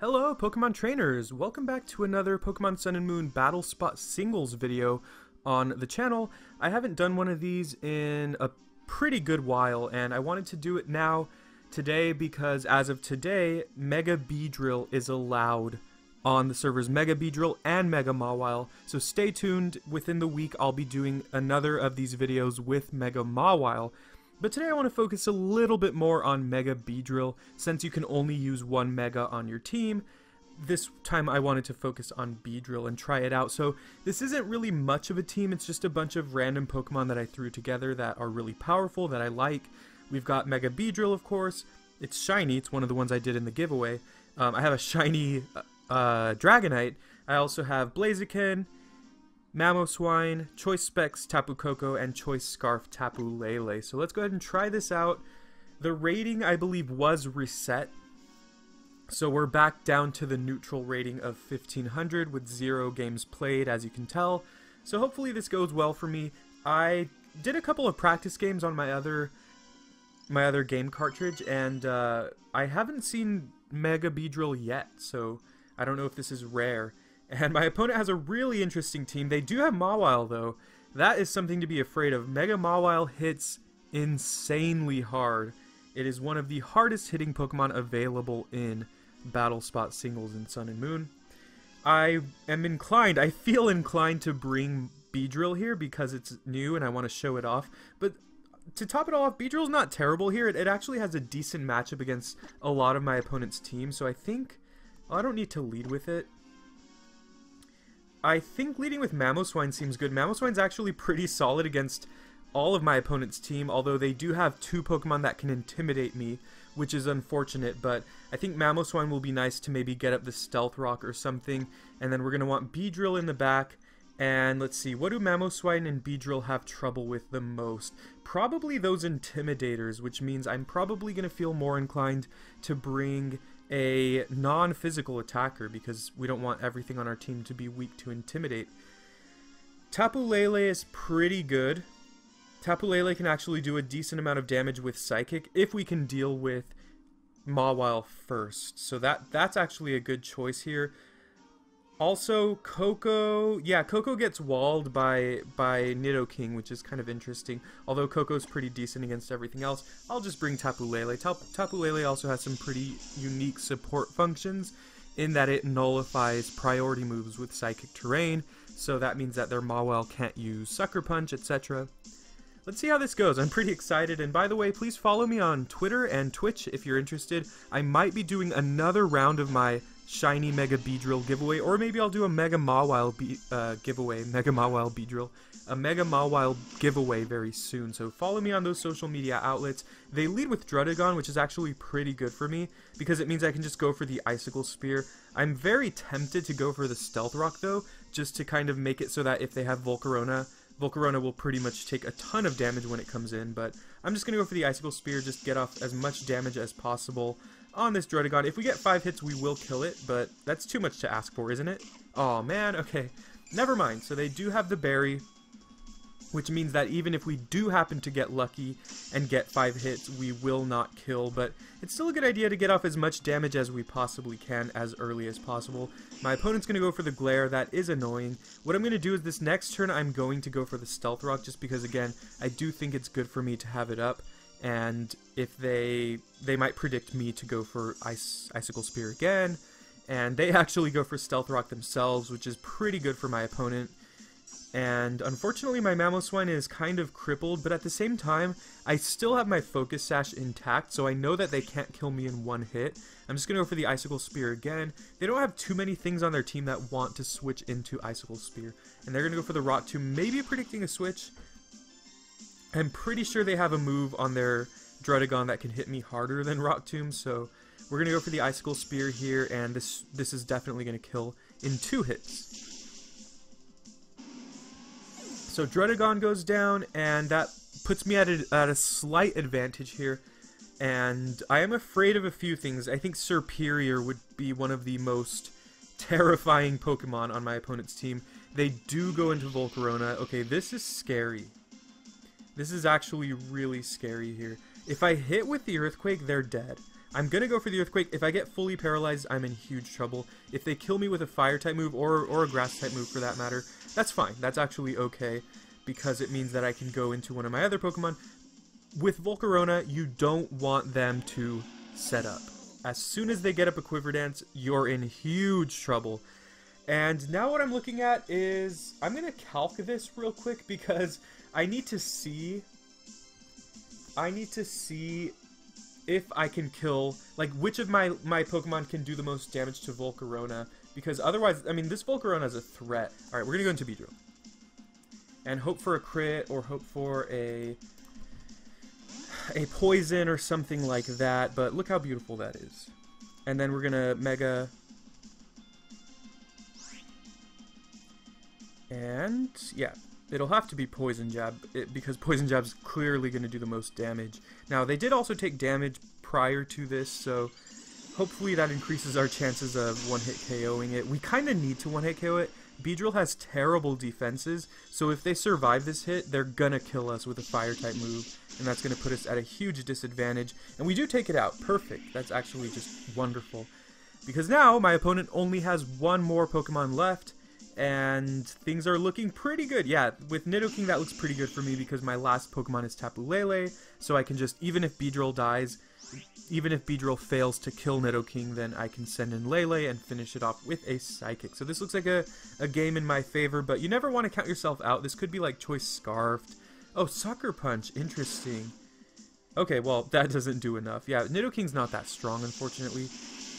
Hello Pokemon trainers! Welcome back to another Pokemon Sun and Moon Battle Spot singles video on the channel. I haven't done one of these in a pretty good while, and I wanted to do it now today because as of today, Mega Beedrill is allowed on the servers Mega Beedrill and Mega Mawile. So stay tuned. Within the week I'll be doing another of these videos with Mega Mawile. But today I want to focus a little bit more on Mega Beedrill, since you can only use one Mega on your team. This time I wanted to focus on Beedrill and try it out. So this isn't really much of a team, it's just a bunch of random Pokemon that I threw together that are really powerful, that I like. We've got Mega Beedrill, of course. It's shiny, it's one of the ones I did in the giveaway. I have a shiny Dragonite. I also have Blaziken, Mamoswine, Choice Specs, Tapu Koko, and Choice Scarf, Tapu Lele. So let's go ahead and try this out. The rating, I believe, was reset. So we're back down to the neutral rating of 1500 with 0 games played, as you can tell. So hopefully this goes well for me. I did a couple of practice games on my other game cartridge, and I haven't seen Mega Beedrill yet, so I don't know if this is rare. And my opponent has a really interesting team. They do have Mawile, though. That is something to be afraid of. Mega Mawile hits insanely hard. It is one of the hardest hitting Pokemon available in Battle Spot singles in Sun and Moon. I feel inclined to bring Beedrill here because it's new and I want to show it off. But to top it all off, Beedrill's not terrible here. It actually has a decent matchup against a lot of my opponent's team. So I think I don't need to lead with it. I think leading with Mamoswine seems good. Mamoswine's actually pretty solid against all of my opponent's team, although they do have 2 Pokemon that can intimidate me, which is unfortunate, but I think Mamoswine will be nice to maybe get up the Stealth Rock or something, and then we're going to want Beedrill in the back, and let's see, what do Mamoswine and Beedrill have trouble with the most? Probably those Intimidators, which means I'm probably going to feel more inclined to bring a non-physical attacker because we don't want everything on our team to be weak to Intimidate. Tapu Lele is pretty good. Tapu Lele can actually do a decent amount of damage with Psychic if we can deal with Mawile first. So that's actually a good choice here. Also, Koko, yeah, Koko gets walled by Nidoking, which is kind of interesting. Although Koko's pretty decent against everything else, I'll just bring Tapu Lele. Tapu Lele also has some pretty unique support functions in that it nullifies priority moves with Psychic Terrain, so that means that their Mawile can't use Sucker Punch, etc. Let's see how this goes. I'm pretty excited, and by the way, please follow me on Twitter and Twitch if you're interested. I might be doing another round of my shiny Mega Beedrill giveaway, or maybe I'll do a Mega Mawile giveaway, Mega Mawile Beedrill, a Mega Mawile giveaway very soon. So follow me on those social media outlets. They lead with Druddigon, which is actually pretty good for me because it means I can just go for the Icicle Spear. I'm very tempted to go for the Stealth Rock though, just to kind of make it so that if they have Volcarona will pretty much take a ton of damage when it comes in, but I'm just going to go for the Icicle Spear, just get off as much damage as possible on this Druddigon. If we get 5 hits, we will kill it, but that's too much to ask for, isn't it? Oh man, okay. Never mind. So they do have the berry, which means that even if we do happen to get lucky and get 5 hits, we will not kill, but it's still a good idea to get off as much damage as we possibly can as early as possible. My opponent's going to go for the Glare. That is annoying. What I'm going to do is this next turn I'm going to go for the Stealth Rock, just because, again, I do think it's good for me to have it up, and if they might predict me to go for Icicle Spear again, and they actually go for Stealth Rock themselves, which is pretty good for my opponent. And unfortunately my Mamoswine is kind of crippled, but at the same time, I still have my Focus Sash intact, so I know that they can't kill me in one hit. I'm just going to go for the Icicle Spear again. They don't have too many things on their team that want to switch into Icicle Spear, and they're going to go for the Rock Tomb, maybe predicting a switch. I'm pretty sure they have a move on their Druddigon that can hit me harder than Rock Tomb, so we're going to go for the Icicle Spear here, and this is definitely going to kill in 2 hits. So Druddigon goes down, and that puts me at a slight advantage here. And I am afraid of a few things. I think Serperior would be one of the most terrifying Pokemon on my opponent's team. They do go into Volcarona. Okay, this is scary. This is actually really scary here. If I hit with the Earthquake, they're dead. I'm going to go for the Earthquake. If I get fully paralyzed, I'm in huge trouble. If they kill me with a Fire-type move, or a Grass-type move for that matter, that's fine. That's actually okay, because it means that I can go into one of my other Pokemon. With Volcarona, you don't want them to set up. As soon as they get up a Quiver Dance, you're in huge trouble. And now what I'm looking at is, I'm going to calc this real quick because I need to see if I can kill, like, which of my Pokemon can do the most damage to Volcarona, because otherwise, I mean, this Volcarona is a threat. Alright, we're going to go into Beedrill. And hope for a crit, or hope for a poison or something like that, but look how beautiful that is. And then we're going to Mega... And, yeah, it'll have to be Poison Jab, because Poison Jab's clearly going to do the most damage. Now, they did also take damage prior to this, so hopefully that increases our chances of one-hit KOing it. We kind of need to one-hit KO it. Beedrill has terrible defenses, so if they survive this hit, they're gonna kill us with a Fire-type move, and that's gonna put us at a huge disadvantage. And we do take it out. Perfect. That's actually just wonderful. Because now, my opponent only has one more Pokemon left, and things are looking pretty good. Yeah, with Nidoking that looks pretty good for me because my last Pokemon is Tapu Lele, so I can just, even if Beedrill dies, even if Beedrill fails to kill Nidoking, then I can send in Lele and finish it off with a Psychic. So this looks like a game in my favor, but you never want to count yourself out. This could be like Choice Scarfed. Oh, Sucker Punch, interesting. Okay, well, that doesn't do enough. Yeah, Nidoking's not that strong, unfortunately.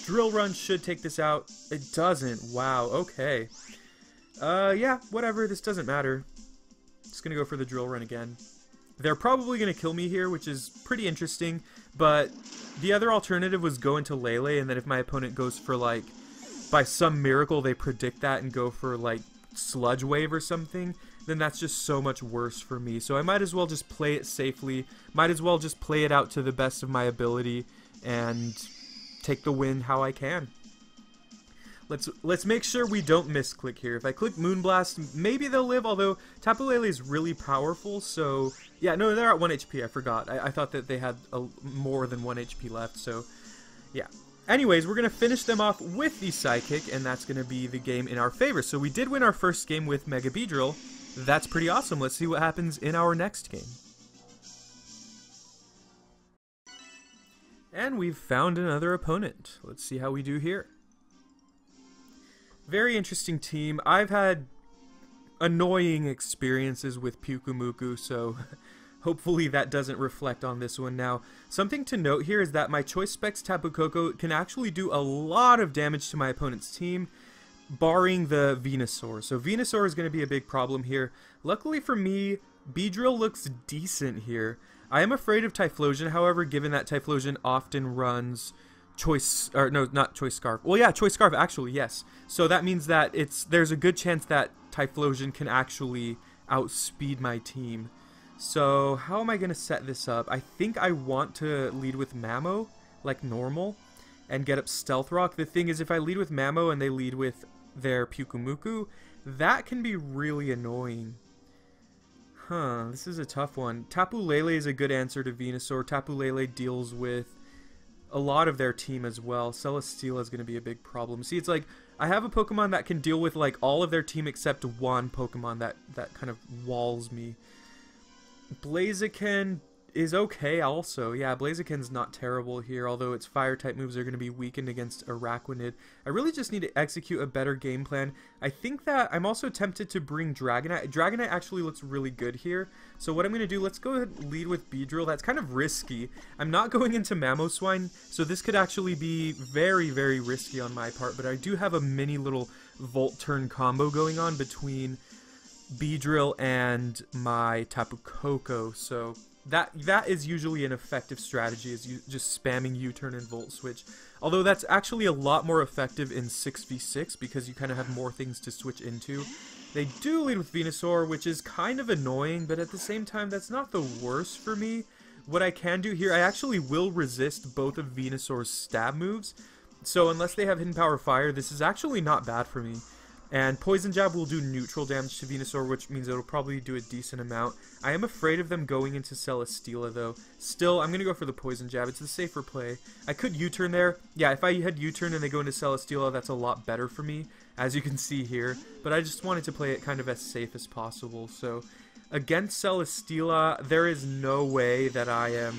Drill Run should take this out. It doesn't. Wow, okay. Yeah, whatever, this doesn't matter. Just gonna go for the Drill Run again. They're probably gonna kill me here, which is pretty interesting, but the other alternative was go into Lele, and then if my opponent goes for, like, by some miracle they predict that and go for, like, Sludge Wave or something, then that's just so much worse for me. So I might as well just play it safely, might as well just play it out to the best of my ability, and take the win how I can. Let's make sure we don't misclick here. If I click Moonblast, maybe they'll live, although Tapu Lele is really powerful, so... Yeah, no, they're at 1 HP, I forgot. I thought that they had more than 1 HP left, so... Yeah. Anyways, we're going to finish them off with the Psychic, and that's going to be the game in our favor. So we did win our first game with Mega Beedrill. That's pretty awesome. Let's see what happens in our next game. And we've found another opponent. Let's see how we do here. Very interesting team. I've had annoying experiences with Pyukumuku, so hopefully that doesn't reflect on this one. Now, something to note here is that my Choice Specs Tapu Koko can actually do a lot of damage to my opponent's team, barring the Venusaur. So Venusaur is going to be a big problem here. Luckily for me, Beedrill looks decent here. I am afraid of Typhlosion, however, given that Typhlosion often runs... Choice, or no, not Choice Scarf. Well, yeah, Choice Scarf, actually, yes. So that means that there's a good chance that Typhlosion can actually outspeed my team. So how am I going to set this up? I think I want to lead with Mamo, like normal, and get up Stealth Rock. The thing is, if I lead with Mamo and they lead with their Pyukumuku, that can be really annoying. Huh, this is a tough one. Tapu Lele is a good answer to Venusaur. Tapu Lele deals with a lot of their team as well. Celesteela is going to be a big problem. See, it's like, I have a Pokemon that can deal with, like, all of their team except one Pokemon that kind of walls me. Blaziken is okay also. Yeah, Blaziken's not terrible here, although its Fire-type moves are going to be weakened against Araquanid. I really just need to execute a better game plan. I think that I'm also tempted to bring Dragonite. Dragonite actually looks really good here. So what I'm going to do, let's go ahead and lead with Beedrill. That's kind of risky. I'm not going into Mamoswine, so this could actually be very, very risky on my part, but I do have a mini little Volt Turn combo going on between Beedrill and my Tapu Koko, so that is usually an effective strategy, is you just spamming U-turn and Volt Switch. Although that's actually a lot more effective in 6v6 because you kind of have more things to switch into. They do lead with Venusaur, which is kind of annoying, but at the same time, that's not the worst for me. What I can do here, I actually will resist both of Venusaur's stab moves. So unless they have Hidden Power Fire, this is actually not bad for me. And Poison Jab will do neutral damage to Venusaur, which means it'll probably do a decent amount. I am afraid of them going into Celesteela, though. Still, I'm going to go for the Poison Jab. It's the safer play. I could U-turn there. Yeah, if I had U-turn and they go into Celesteela, that's a lot better for me, as you can see here. But I just wanted to play it kind of as safe as possible. So, against Celesteela, there is no way that I am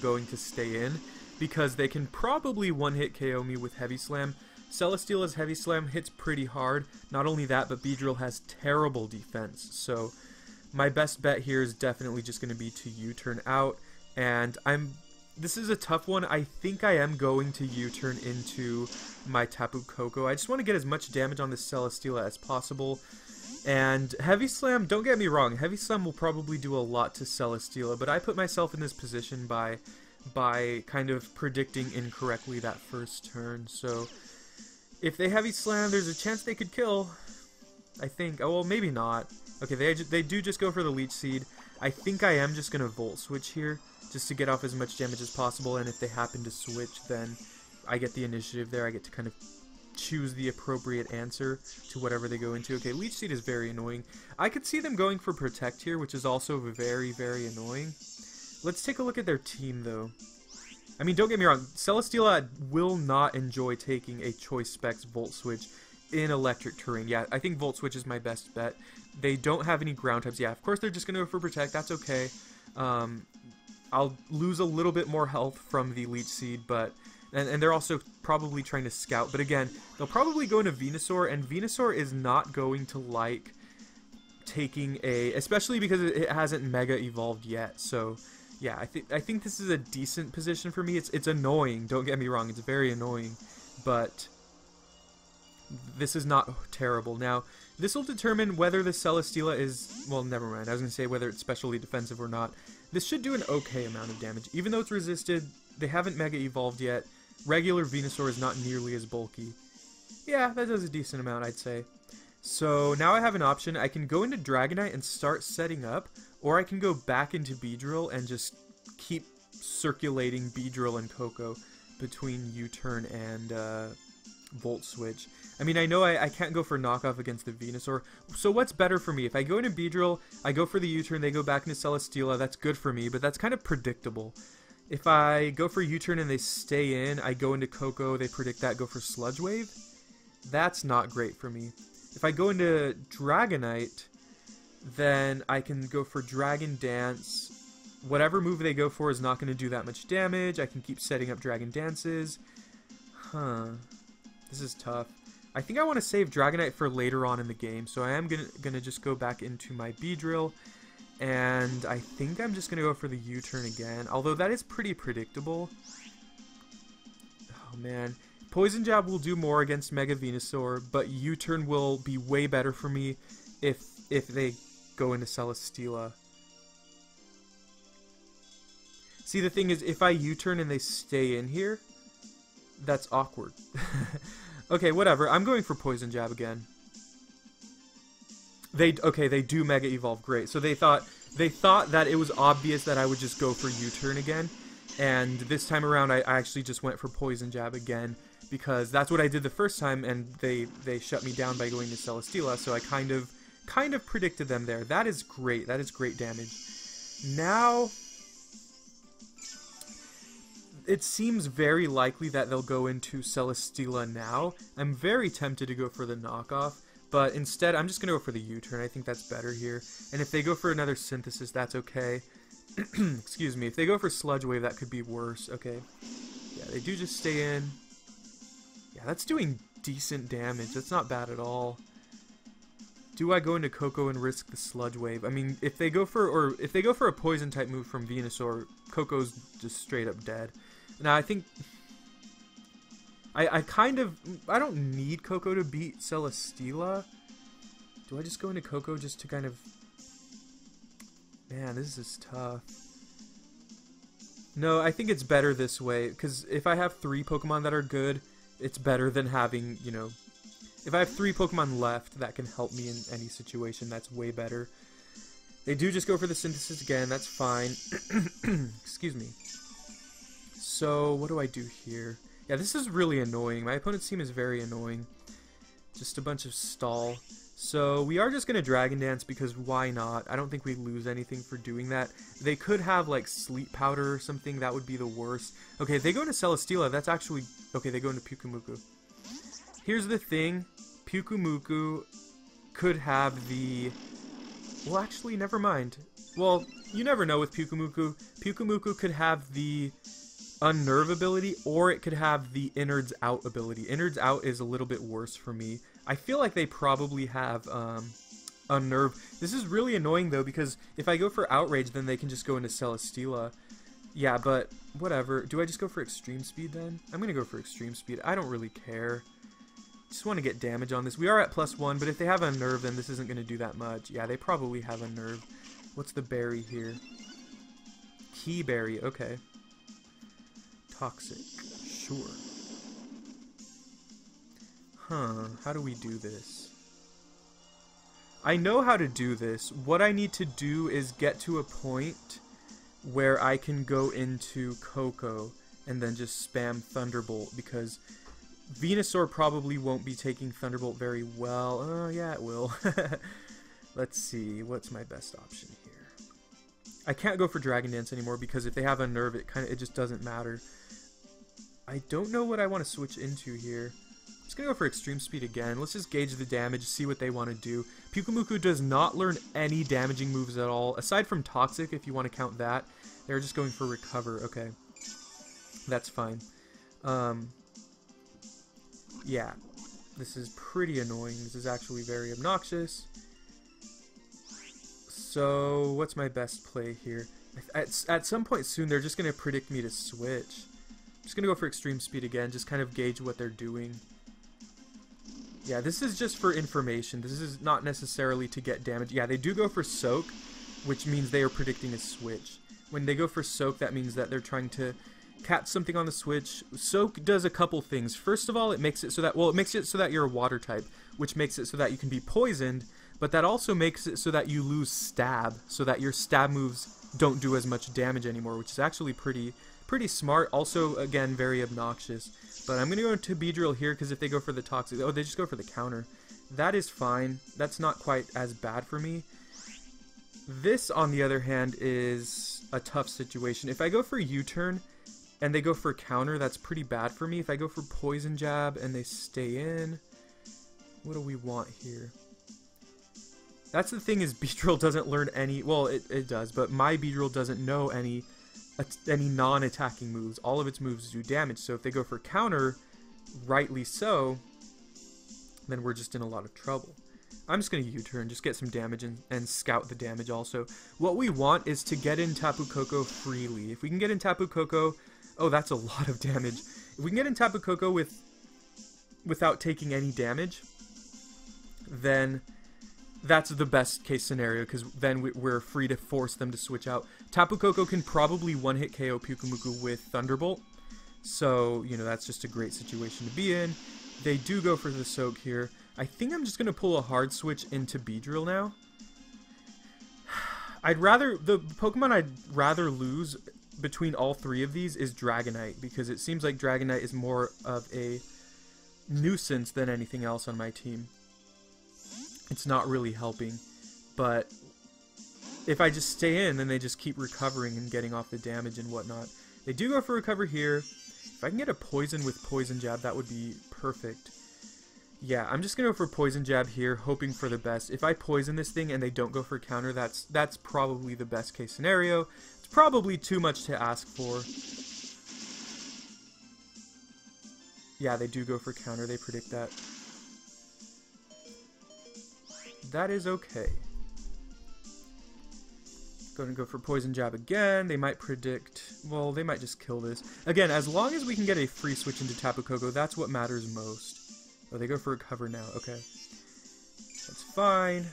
going to stay in, because they can probably one-hit KO me with Heavy Slam. Celesteela's Heavy Slam hits pretty hard. Not only that, but Beedrill has terrible defense. So my best bet here is definitely just going to be to U-turn out. And this is a tough one. I think I am going to U-turn into my Tapu Koko. I just want to get as much damage on this Celesteela as possible. And Heavy Slam, don't get me wrong, Heavy Slam will probably do a lot to Celesteela, but I put myself in this position by kind of predicting incorrectly that first turn. So if they Heavy Slam, there's a chance they could kill, I think. Oh, well, maybe not. Okay, they do just go for the Leech Seed. I think I am just going to Volt Switch here, just to get off as much damage as possible, and if they happen to switch, then I get the initiative there. I get to kind of choose the appropriate answer to whatever they go into. Okay, Leech Seed is very annoying. I could see them going for Protect here, which is also very, very annoying. Let's take a look at their team, though. I mean, don't get me wrong, Celesteela will not enjoy taking a Choice Specs Volt Switch in electric terrain. Yeah, I think Volt Switch is my best bet. They don't have any ground types. Yeah, of course they're just going to go for Protect. That's okay. I'll lose a little bit more health from the Leech Seed, but... And they're also probably trying to Scout. But again, they'll probably go into Venusaur, and Venusaur is not going to like taking a... Especially because it hasn't Mega Evolved yet, so... Yeah, I think this is a decent position for me. It's annoying, don't get me wrong, it's very annoying, but this is not terrible. Now, this will determine whether the Celesteela is... Well, never mind, I was going to say whether it's specially defensive or not. This should do an okay amount of damage. Even though it's resisted, they haven't Mega Evolved yet. Regular Venusaur is not nearly as bulky. Yeah, that does a decent amount, I'd say. So now I have an option. I can go into Dragonite and start setting up, or I can go back into Beedrill and just keep circulating Beedrill and Koko between U-turn and Volt Switch. I mean, I know I can't go for knockoff against the Venusaur, so what's better for me? If I go into Beedrill, I go for the U-turn, they go back into Celesteela, that's good for me, but that's kind of predictable. If I go for U-turn and they stay in, I go into Koko, they predict that, go for Sludge Wave. That's not great for me. If I go into Dragonite, then I can go for Dragon Dance. Whatever move they go for is not going to do that much damage. I can keep setting up Dragon Dances. Huh. This is tough. I think I want to save Dragonite for later on in the game, so I am gonna just go back into my Beedrill, and I think I'm just going to go for the U-turn again, although that is pretty predictable. Oh, man. Poison Jab will do more against Mega Venusaur, but U-turn will be way better for me if they go into Celesteela. See, the thing is, if I U-turn and they stay in here, that's awkward. Okay, whatever. I'm going for Poison Jab again. They do Mega Evolve. Great. So they thought that it was obvious that I would just go for U-turn again, and this time around I actually just went for Poison Jab again, because that's what I did the first time, and they shut me down by going to Celesteela, so I kind of predicted them there. That is great. That is great damage. Now, it seems very likely that they'll go into Celesteela now. I'm very tempted to go for the knockoff, but instead I'm just going to go for the U-turn. I think that's better here. And if they go for another Synthesis, that's okay. Excuse me. If they go for Sludge Wave, that could be worse. Okay. Yeah, they do just stay in. Yeah, that's doing decent damage. That's not bad at all. Do I go into Koko and risk the Sludge Wave? I mean, if they go for a Poison type move from Venusaur, Koko's just straight up dead. Now I think I don't need Koko to beat Celesteela. Do I just go into Koko just to kind of... Man, this is tough. No, I think it's better this way, because if I have 3 Pokemon that are good, it's better than having, you know... If I have 3 Pokemon left that can help me in any situation, that's way better. They do just go for the Synthesis again, that's fine. Excuse me. So, what do I do here? Yeah, this is really annoying. My opponent's team is very annoying. Just a bunch of stall. So we are just going to Dragon Dance because why not? I don't think we lose anything for doing that. They could have like Sleep Powder or something. That would be the worst. Okay, if they go into Celesteela, that's actually... Okay, they go into Pyukumuku. Here's the thing. Pyukumuku could have the... Well, actually, never mind. Well, you never know with Pyukumuku. Pyukumuku could have the Unnerve ability, or it could have the Innards Out ability. Innards Out is a little bit worse for me. I feel like they probably have Unnerve. This is really annoying, though, because if I go for Outrage, then they can just go into Celesteela. Yeah, but whatever. Do I just go for Extreme Speed, then? I'm going to go for Extreme Speed. I don't really care. Just want to get damage on this. We are at +1, but if they have Unnerve, then this isn't going to do that much. Yeah, they probably have Unnerve. What's the berry here? Key Berry, okay. Toxic, sure. Huh, how do we do this? I know how to do this. What I need to do is get to a point where I can go into Koko and then just spam Thunderbolt, because Venusaur probably won't be taking Thunderbolt very well. Oh, yeah, it will. Let's see, what's my best option here? I can't go for Dragon Dance anymore because if they have Unnerve, it just doesn't matter. I don't know what I want to switch into here. I'm just going to go for Extreme Speed again. Let's just gauge the damage, see what they want to do. Pyukumuku does not learn any damaging moves at all, aside from Toxic, if you want to count that. They're just going for Recover. Okay. That's fine. Yeah. This is pretty annoying. This is actually very obnoxious. So, what's my best play here? At some point soon, they're just going to predict me to switch. I'm just going to go for Extreme Speed again, just kind of gauge what they're doing. Yeah, this is just for information. This is not necessarily to get damage. Yeah, they do go for Soak, which means they are predicting a switch. When they go for Soak, that means that they're trying to catch something on the switch. Soak does a couple things. First of all, it makes it so that, well, it makes it so that you're a water type, which makes it so that you can be poisoned, but that also makes it so that you lose Stab, so that your Stab moves don't do as much damage anymore, which is actually pretty smart. Also, again, very obnoxious. But I'm going to go into Beedrill here, because if they go for the Toxic... Oh, they just go for the counter. That is fine. That's not quite as bad for me. This, on the other hand, is a tough situation. If I go for U-turn, and they go for counter, that's pretty bad for me. If I go for Poison Jab, and they stay in... What do we want here? That's the thing, is Beedrill doesn't learn any... Well, it does, but my Beedrill doesn't know any non-attacking moves. All of its moves do damage, so if they go for counter, rightly so, then we're just in a lot of trouble. I'm just going to U-turn, just get some damage and scout the damage also. What we want is to get in Tapu Koko freely. If we can get in Tapu Koko... Oh, that's a lot of damage. If we can get in Tapu Koko without taking any damage, then that's the best case scenario, because then we're free to force them to switch out. Tapu Koko can probably one-hit KO Pyukumuku with Thunderbolt, so, you know, that's just a great situation to be in. They do go for the Soak here. I think I'm just going to pull a hard switch into Beedrill now. The Pokemon I'd rather lose between all three of these is Dragonite, because it seems like Dragonite is more of a nuisance than anything else on my team. It's not really helping, but if I just stay in, then they just keep recovering and getting off the damage and whatnot. They do go for Recover here. If I can get a Poison with Poison Jab, that would be perfect. Yeah, I'm just going to go for Poison Jab here, hoping for the best. If I poison this thing and they don't go for counter, that's probably the best case scenario. It's probably too much to ask for. Yeah, they do go for counter. They predict that. That is okay. Going to go for Poison Jab again. They might predict... Well, they might just kill this. Again, as long as we can get a free switch into Tapu Koko, that's what matters most. Oh, they go for Recover now. Okay. That's fine.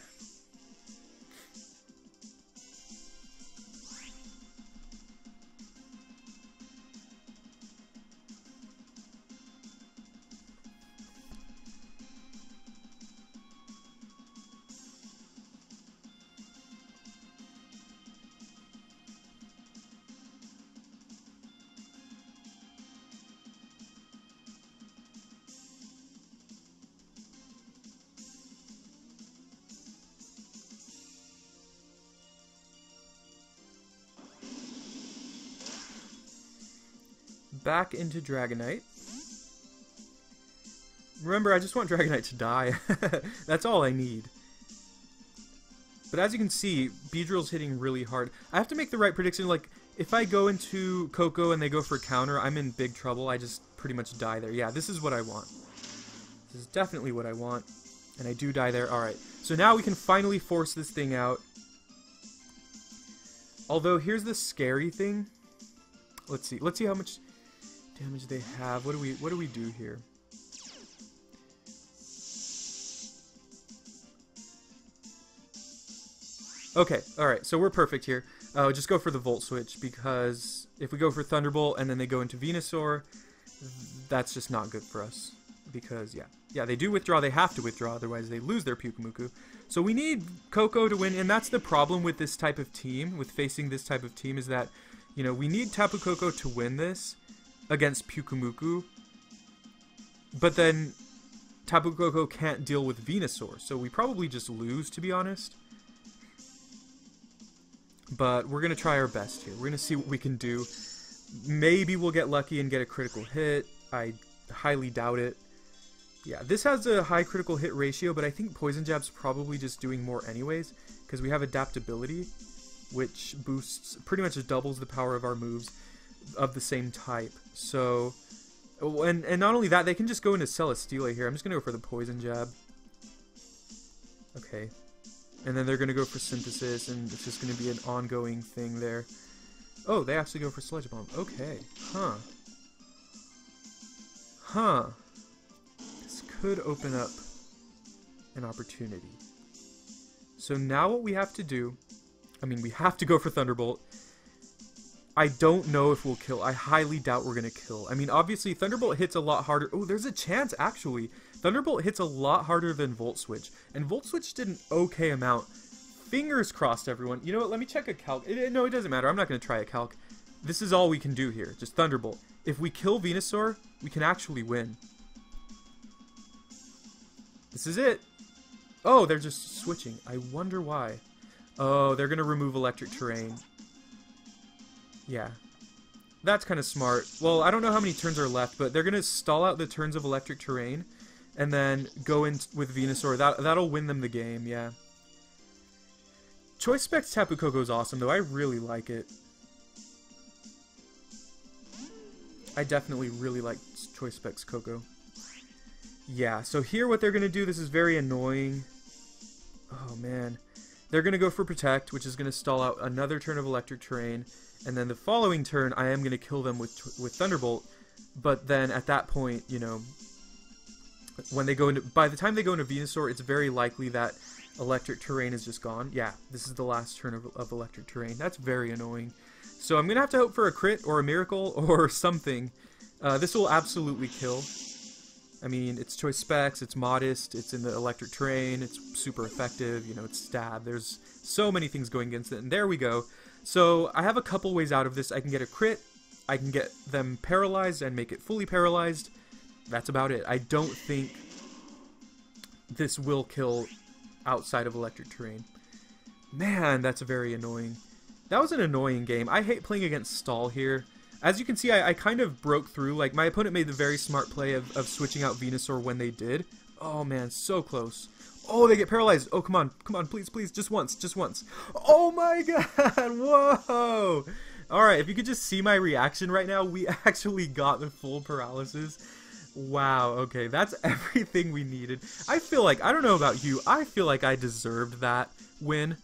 back into Dragonite. Remember, I just want Dragonite to die. That's all I need. But as you can see, Beedrill's hitting really hard. I have to make the right prediction. Like, if I go into Koko and they go for counter, I'm in big trouble. I just pretty much die there. Yeah, this is what I want. This is definitely what I want. And I do die there. Alright, so now we can finally force this thing out. Although, here's the scary thing. Let's see. Let's see how much damage they have. What do we do here? Okay, alright, so we're perfect here. Just go for the Volt Switch, because if we go for Thunderbolt and then they go into Venusaur, that's just not good for us. Because, yeah, they do withdraw, they have to withdraw, otherwise they lose their Pyukumuku. So we need Koko to win, and that's the problem with this type of team, with facing this type of team, is that, you know, we need Tapu Koko to win this against Pyukumuku, but then Tapu Koko can't deal with Venusaur, so we probably just lose, to be honest. But we're going to try our best here. We're going to see what we can do. Maybe we'll get lucky and get a critical hit. I highly doubt it. Yeah, this has a high critical hit ratio, but I think Poison Jab's probably just doing more anyways, because we have Adaptability, which boosts, pretty much doubles the power of our moves of the same type. So, and not only that, they can just go into Celesteela here. I'm just going to go for the Poison Jab. Okay. And then they're going to go for Synthesis, and it's just going to be an ongoing thing there. Oh, they actually go for Sludge Bomb. Okay. Huh. Huh. This could open up an opportunity. So now what we have to do... I mean, we have to go for Thunderbolt. I don't know if we'll kill. I highly doubt we're going to kill. I mean, obviously, Thunderbolt hits a lot harder. Oh, there's a chance, actually. Thunderbolt hits a lot harder than Volt Switch. And Volt Switch did an okay amount. Fingers crossed, everyone. You know what? Let me check a calc. No, it doesn't matter. I'm not going to try a calc. This is all we can do here. Just Thunderbolt. If we kill Venusaur, we can actually win. This is it. Oh, they're just switching. I wonder why. Oh, they're going to remove Electric Terrain. Yeah. That's kind of smart. Well, I don't know how many turns are left, but they're going to stall out the turns of Electric Terrain and then go in with Venusaur. That'll win them the game, yeah. Choice Specs Tapu Koko is awesome, though. I really like it. I definitely really like Choice Specs Koko. Yeah, so here what they're going to do, this is very annoying. Oh, man. They're going to go for Protect, which is going to stall out another turn of Electric Terrain. And then the following turn, I am going to kill them with Thunderbolt. But then at that point, you know, when they go into, by the time they go into Venusaur, it's very likely that Electric Terrain is just gone. Yeah, this is the last turn of Electric Terrain. That's very annoying. So I'm going to have to hope for a crit or a miracle or something. This will absolutely kill. I mean, it's Choice Specs, it's modest, it's in the Electric Terrain, it's super effective, you know, it's stab. There's so many things going against it, and there we go. So I have a couple ways out of this. I can get a crit, I can get them paralyzed and make it fully paralyzed. That's about it. I don't think this will kill outside of Electric Terrain. Man, that's very annoying. That was an annoying game. I hate playing against Stall here. As you can see, I kind of broke through. Like, my opponent made the very smart play of switching out Venusaur when they did. Oh, man, so close. Oh, they get paralyzed. Oh, come on, please, please, just once, just once. Oh, my God, whoa. All right, if you could just see my reaction right now, we actually got the full paralysis. Wow, okay, that's everything we needed. I feel like, I don't know about you, I feel like I deserved that win.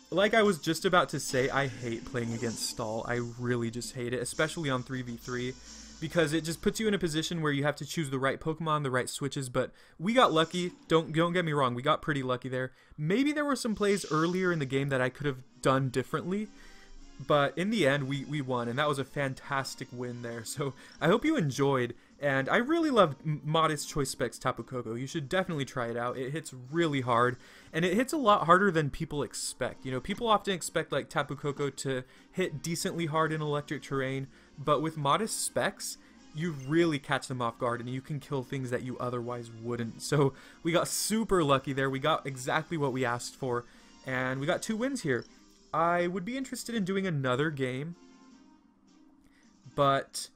Like I was just about to say, I hate playing against Stall. I really just hate it, especially on 3v3, because it just puts you in a position where you have to choose the right Pokemon, the right switches, but we got lucky. Don't get me wrong, we got pretty lucky there. Maybe there were some plays earlier in the game that I could have done differently, but in the end, we won, and that was a fantastic win there. So I hope you enjoyed, and I really love Modest Choice Specs Tapu Koko. You should definitely try it out. It hits really hard, and it hits a lot harder than people expect. You know, people often expect like Tapu Koko to hit decently hard in Electric Terrain, but with Modest Specs, you really catch them off guard, and you can kill things that you otherwise wouldn't. So we got super lucky there. We got exactly what we asked for, and we got 2 wins here. I would be interested in doing another game, but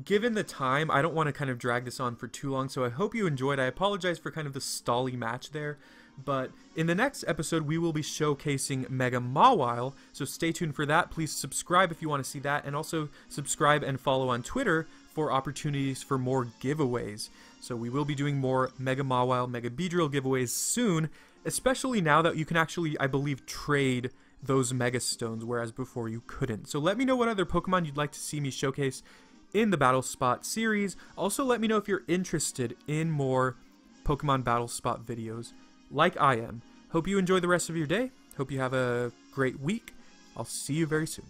given the time, I don't want to kind of drag this on for too long, so I hope you enjoyed. I apologize for kind of the stally match there, but in the next episode, we will be showcasing Mega Mawile, so stay tuned for that. Please subscribe if you want to see that, and also subscribe and follow on Twitter for opportunities for more giveaways. So we will be doing more Mega Mawile, Mega Beedrill giveaways soon, especially now that you can actually, I believe, trade those Mega Stones, whereas before you couldn't. So let me know what other Pokemon you'd like to see me showcase in the Battle Spot series. Also, let me know if you're interested in more Pokemon Battle Spot videos like I am. Hope you enjoy the rest of your day. Hope you have a great week. I'll see you very soon.